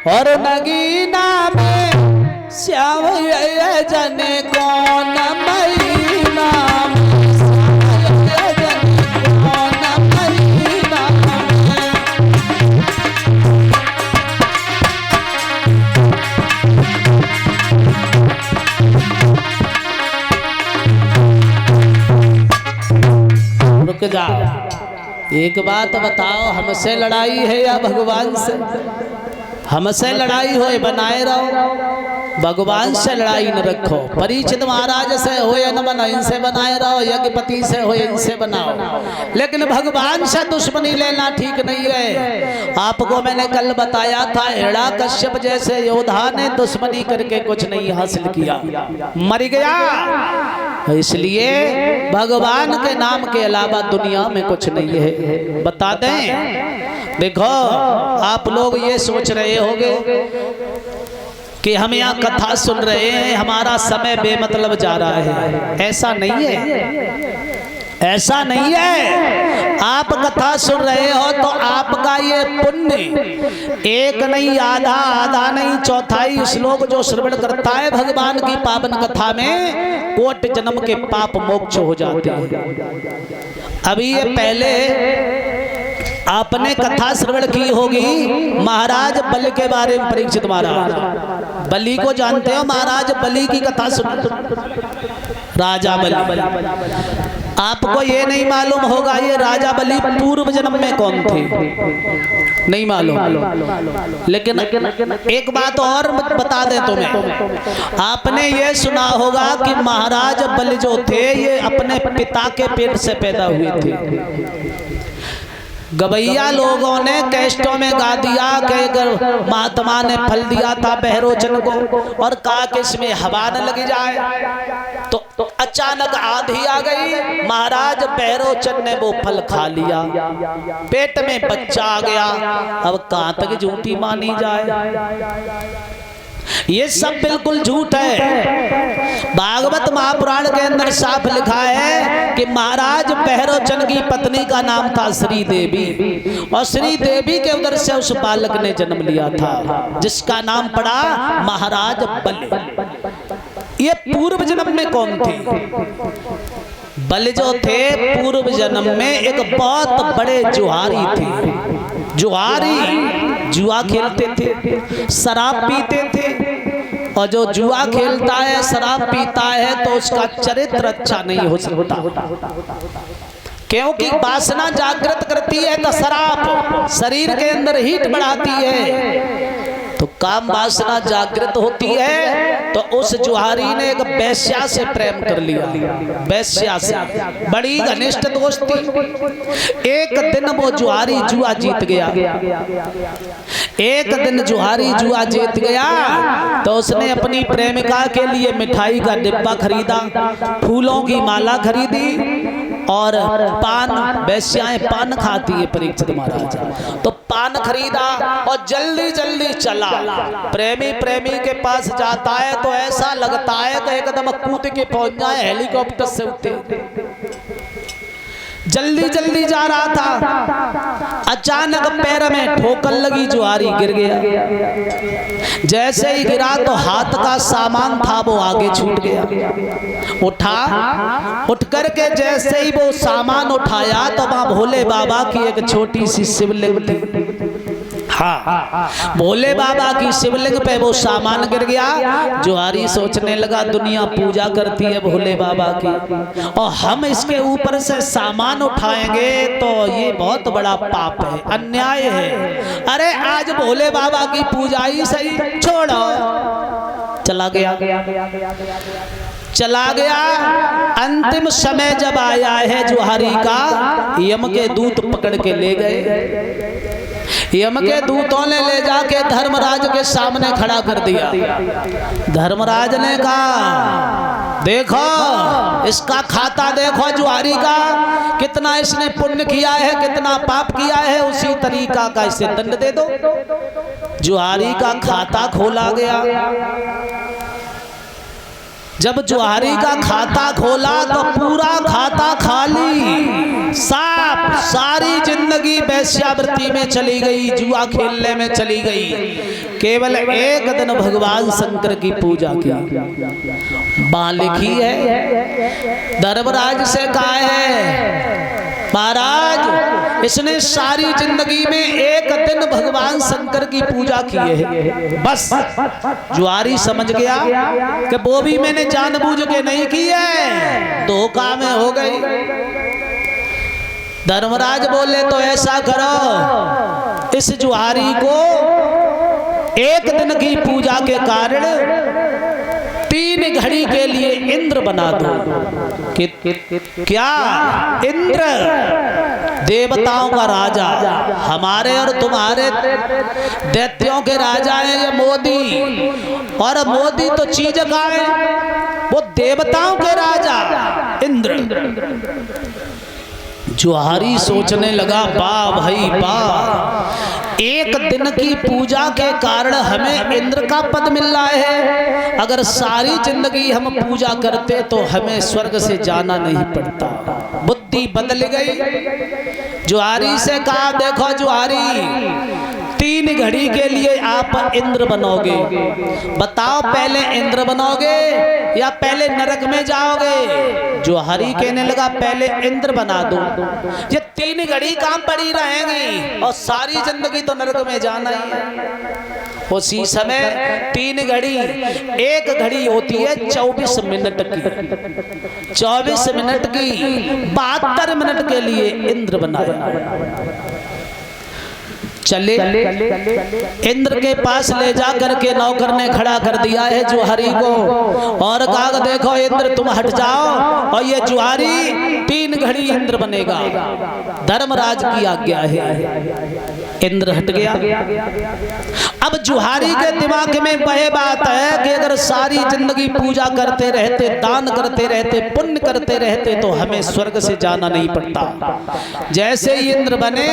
और नगीना में श्याम जने कौन महीना रुक जाओ, एक बात बताओ, हमसे लड़ाई है या भगवान से? हमसे लड़ाई हो बनाए रहो, भगवान से लड़ाई न रखो। परीक्षित महाराज से हो या न बनाओ, इनसे बनाए रहो। यज्ञपति से हो इनसे बनाओ, लेकिन भगवान से दुश्मनी लेना ठीक नहीं है। आपको मैंने कल बताया था, हिरण्यकश्यप जैसे योद्धा ने दुश्मनी करके कुछ नहीं हासिल किया, मर गया। इसलिए भगवान के नाम के अलावा दुनिया में कुछ नहीं है। बता दें, देखो आप लोग ये सोच रहे होंगे कि हम यहाँ कथा सुन रहे हैं, हमारा समय बेमतलब जा रहा है। ऐसा नहीं है, ऐसा नहीं है। आप कथा सुन रहे हो तो आपका ये पुण्य एक नहीं, आधा आधा नहीं, चौथाई श्लोक जो श्रवण करता है भगवान की पावन कथा में, कोटि जन्म के पाप मोक्ष हो जाते हैं। अभी ये पहले आपने कथा श्रवण की होगी महाराज बलि के बारे में। परीक्षित महाराज बलि को जानते हो? महाराज बलि की कथा सुन, राजा बलि। आपको ये नहीं मालूम होगा ये राजा बलि पूर्व जन्म में कौन थे, नहीं मालूम। लेकिन एक बात और बता दें तुम्हें, आपने ये सुना होगा कि महाराज बलि जो थे ये अपने पिता के पेट से पैदा हुए थे। गवैया लोगों ने कैस्टों में गा दिया कि महात्मा ने फल दिया था बहरोचन को, और कहा कि इसमें हवा न लगी जाए। तो अचानक आंधी आ गई, महाराज बहरोचन ने वो फल खा लिया, पेट में बच्चा आ गया। अब कहां तक झूठी मानी जाए? ये सब बिल्कुल झूठ है। भागवत महापुराण के अंदर साफ लिखा है कि महाराज बहरोचन की पत्नी का नाम था श्री देवी, और श्री देवी के उधर से उस बालक ने जन्म लिया था जिसका नाम पड़ा महाराज बलि। ये पूर्व जन्म में कौन थे? बलि जो थे पूर्व जन्म में एक बहुत बड़े जुआरी थे। जुआरी जुआ खेलते थे, शराब पीते थे, और जो जुआ खेलता है शराब पीता है तो उसका चरित्र अच्छा नहीं हो सकता, क्योंकि वासना जागृत करती है तो शराब शरीर के अंदर हीट बढ़ाती है। तो काम वासना जागृत होती है, तो उस जुहारी ने एक वैश्या से प्रेम कर लिया, वैश्या से, बड़ी घनिष्ठ दोस्ती। एक दिन वो जुहारी जुआ जीत गया, एक दिन जुहारी जुआ जीत गया तो उसने अपनी प्रेमिका के लिए मिठाई का डिब्बा खरीदा, फूलों की माला खरीदी, और पान, वैश्याएं पान खाती है परीक्षित महाराज, तो पान खरीदा और जल्दी जल्दी चला। प्रेमी प्रेमी के पास जाता है तो ऐसा लगता है कि एकदम कूद के पहुंच जाए, हेलीकॉप्टर से उतरे। जल्दी जल्दी जा रहा था, अचानक पैर में ठोकर लगी, जुआरी गिर गया। जैसे ही गिरा तो हाथ का सामान था वो आगे छूट गया। उठ करके जैसे ही वो सामान उठाया तो वहां भोले बाबा की एक छोटी सी शिवलिंग थी। हाँ, भोले बाबा की शिवलिंग पे वो सामान गिर गया। जुआरी सोचने लगा दुनिया पूजा करती है भोले बाबा की, और हम इसके ऊपर से सामान उठाएंगे तो ये बहुत बड़ा पाप है, अन्याय है। अरे आज भोले बाबा की पूजा ही सही, छोड़ो। चला गया, चला गया। अंतिम समय जब आया है जुहारी का, यम के दूत पकड़ के ले गए। यम के दूतों ने ले जाके धर्मराज के सामने खड़ा कर दिया। धर्मराज ने कहा देखो इसका खाता देखो, जुहारी का कितना इसने पुण्य किया है, कितना पाप किया है, उसी तरीका का इसे दंड दे दो। जुहारी का खाता खोला गया। जब जुआरी का खाता खोला तो पूरा खाता खाली, साफ सारी जिंदगी वैश्यावृत्ति में चली गई, जुआ खेलने में चली गई। केवल एक दिन भगवान शंकर की पूजा की। वहां लिखी है, धर्मराज से कहा है महाराज इसने सारी जिंदगी में एक दिन भगवान शंकर की पूजा की है। बस जुआरी समझ गया कि वो भी मैंने जानबूझ के नहीं की है, धोखा में हो गई। धर्मराज बोले तो ऐसा करो, इस जुआरी को एक दिन की पूजा के कारण 3 घड़ी के लिए इंद्र बना दो। क्या इंद्र देवताओं का राजा, हमारे और तुम्हारे दैत्यों के राजा हैं ये मोदी, और मोदी तो चीज का है, वो देवताओं के राजा इंद्र। जुआरी सोचने लगा, वाह भाई वाह, एक दिन की पूजा के कारण हमें इंद्र का पद मिल रहा है। अगर सारी जिंदगी हम पूजा करते तो हमें स्वर्ग से जाना नहीं पड़ता। बुद्धि बदल गई। जुआरी से कहा, देखो जुआरी 3 घड़ी के लिए आप इंद्र बनोगे, बताओ पहले इंद्र बनोगे या पहले नरक में जाओगे? जुआरी कहने लगा पहले इंद्र बना दो, ये 3 घड़ी काम पड़ी रहेंगी और सारी जिंदगी तो नरक में जाना ही है। उसी समय 3 घड़ी, एक घड़ी होती है 24 मिनट की, 24 मिनट की 72 मिनट के लिए इंद्र बनाया। चले इंद्र के पास ले जा करके नौकर ने खड़ा कर दिया है जुआरी को, और कहा देखो इंद्र तुम हट जाओ, और ये जुआरी 3 घड़ी इंद्र बनेगा, धर्मराज की आज्ञा है। इंद्र हट गया। अब जुआरी के दिमाग में वह बात है कि अगर सारी जिंदगी पूजा करते रहते, दान करते रहते, पुण्य करते रहते तो हमें स्वर्ग से जाना नहीं पड़ता। जैसे ही इंद्र बने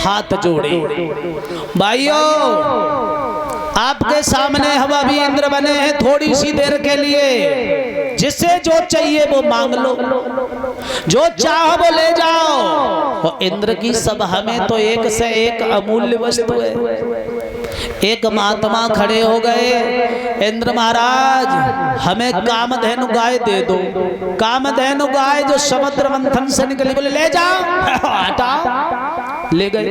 हाथ जोड़े, भाइयों आपके सामने हम अभी इंद्र बने हैं थोड़ी सी देर के लिए, जिससे जो चाहिए वो मांग लो, जो चाहो वो ले जाओ। और इंद्र की सभा में तो एक से एक अमूल्य वस्तु है। एक महात्मा खड़े हो गए, इंद्र महाराज हमें कामधेनु गाय दे दो, कामधेनु गाय जो समुद्र मंथन से निकली। बोले ले जाओ, हटाओ, ले गए।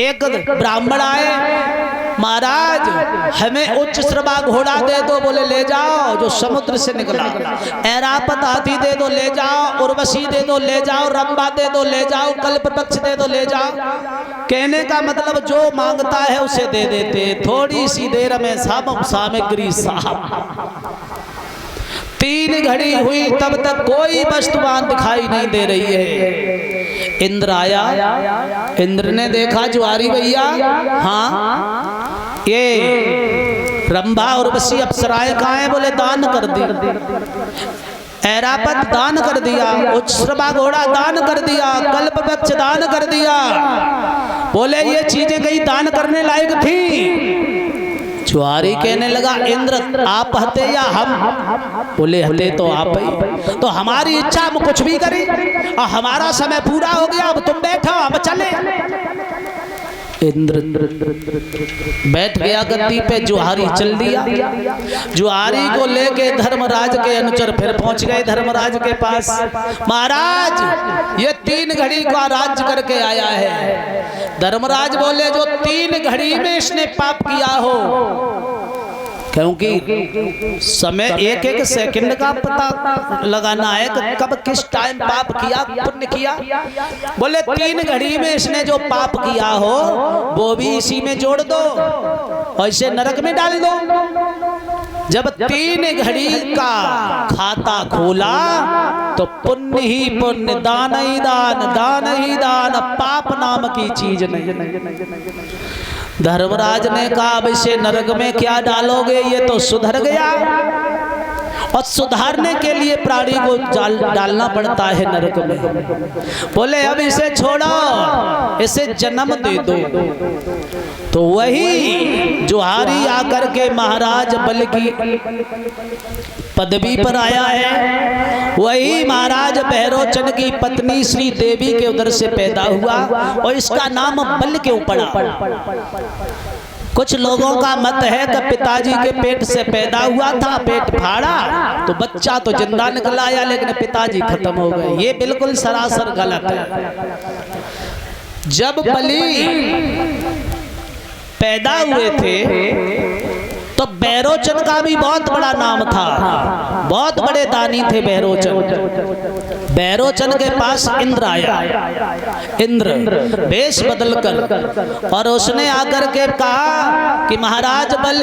एक ब्राह्मण आए, महाराज हमें उच्च श्रवा घोड़ा दे दो। बोले ले जाओ, जो समुद्र से निकला। ऐरापत हाथी दे दो, ले जाओ। उर्वशी दे दो, ले जाओ। रंबा दे दो, ले जाओ। कल्पवृक्ष दे दो, ले जाओ। कहने का मतलब जो मांगता है उसे दे देते। थोड़ी सी देर में सब सामग्री साहब 3 घड़ी हुई तब तक कोई वस्तुवान दिखाई नहीं दे रही है। इंद्र आया, इंद्र ने देखा जुआरी भैया, हाँ ये रंभा और उर्वशी अप्सराएं कहाँ हैं? बोले दान कर दी। ऐरापत दान कर दिया, उच्छ्रवा घोड़ा दान कर दिया, कल्पवृक्ष दान कर दिया। बोले ये चीजें कहीं दान करने लायक थी? जुआरी कहने लगा इंद्र आप हते या हम? बोले हते तो आप ही। तो हमारी इच्छा हम कुछ भी करें, और हमारा समय पूरा हो गया, अब तुम बैठो हम चले। इंद्र बैठ गया गद्दी पे, जुआरी चल दिया। जुआरी को लेके धर्मराज के अनुचर फिर पहुंच गए धर्मराज के पास। महाराज ये 3 घड़ी का राज्य करके आया है। धर्मराज बोले जो 3 घड़ी में इसने पाप किया हो, क्योंकि समय एक एक सेकंड का पता लगाना है कि कब किस टाइम पाप किया पुण्य किया। बोले 3 घड़ी में इसने जो पाप किया हो वो भी इसी में जोड़ दो और इसे नरक में डाल दो। जब 3 घड़ी का खाता खोला तो पुण्य ही पुण्य, दान ही दान, दान ही दान, पाप नाम की चीज नहीं। धर्मराज ने कहा अब इसे नरक में क्या डालोगे, ये तो सुधर गया। और सुधारने के लिए प्राणी को डालना पड़ता है नरक में। बोले अब इसे छोड़ो, इसे जन्म दे दो। तो वही जुहारी आकर के महाराज बल की पदवी पर आया है। वही महाराज भैरोचन की पत्नी श्री देवी के उदर से पैदा हुआ और इसका नाम बल क्यों पड़ा। कुछ लोगों का मत है कि पिताजी के पेट से पैदा हुआ था, पेट फाड़ा तो बच्चा तो जिंदा निकल आया लेकिन पिताजी खत्म हो गए। ये बिल्कुल सरासर गलत है। जब बलि पैदा हुए थे तो भैरोचन का भी बहुत बड़ा नाम था, बहुत बड़े दानी थे भैरोचन। भैरोचन के पास इंद्र आया, इंद्र वेश बदलकर, और उसने आकर के कहा कि महाराज बल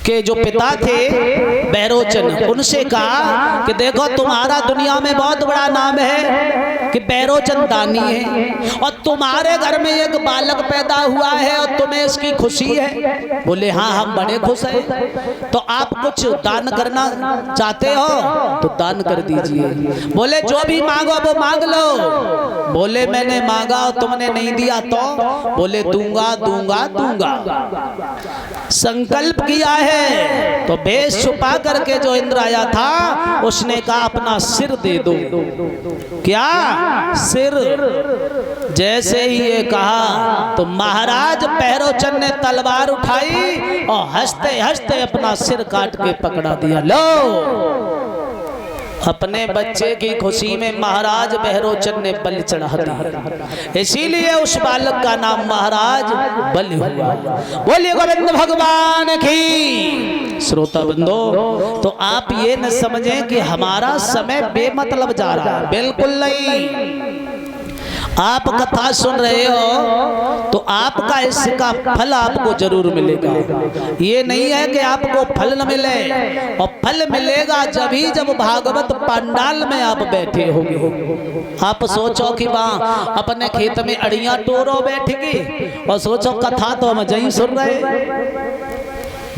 के जो पिता थे भैरोचन, उनसे कहा कि देखो तुम्हारा दुनिया में बहुत बड़ा नाम है कि भैरोचन दानी है और तुम्हारे घर में एक बालक पैदा हुआ है और तुम्हें इसकी खुशी है। बोले हाँ हम बड़े खुश हैं। तो आप कुछ दान करना चाहते हो तो दान कर दीजिए। बोले जो भी मांगो वो मांग लो। बोले मैंने मांगा और तुमने नहीं दिया तो? बोले दूंगा दूंगा दूंगा। संकल्प किया है तो भेष छुपा करके जो इंद्र आया था उसने कहा अपना सिर दे दो। क्या सिर? जैसे ही ये कहा तो महाराज भैरोचन ने तलवार उठाई और हंसते हंसते अपना सिर काट के पकड़ा दिया। लो अपने बच्चे की खुशी में महाराज भैरोचन ने बलि चढ़ा दिया, इसीलिए उस बालक का नाम महाराज बलि हुआ। बोलिए गोविंद भगवान की। श्रोता बंधो, तो आप ये न समझें कि हमारा समय बेमतलब जा रहा है, बिल्कुल नहीं। आप कथा सुन रहे हो तो आपका इसका फल आपको जरूर मिलेगा। ये नहीं है कि आपको फल न मिले, और फल मिलेगा जब भागवत पंडाल में आप बैठे होंगे। आप सोचो कि वहाँ अपने खेत में अड़ियाँ टोरो बैठेगी और सोचो कथा तो हम जहीं सुन रहे,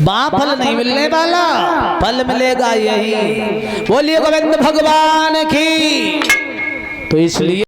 वहाँ फल नहीं मिलने वाला, फल मिलेगा यही। बोलिए गोविंद भगवान की। तो इसलिए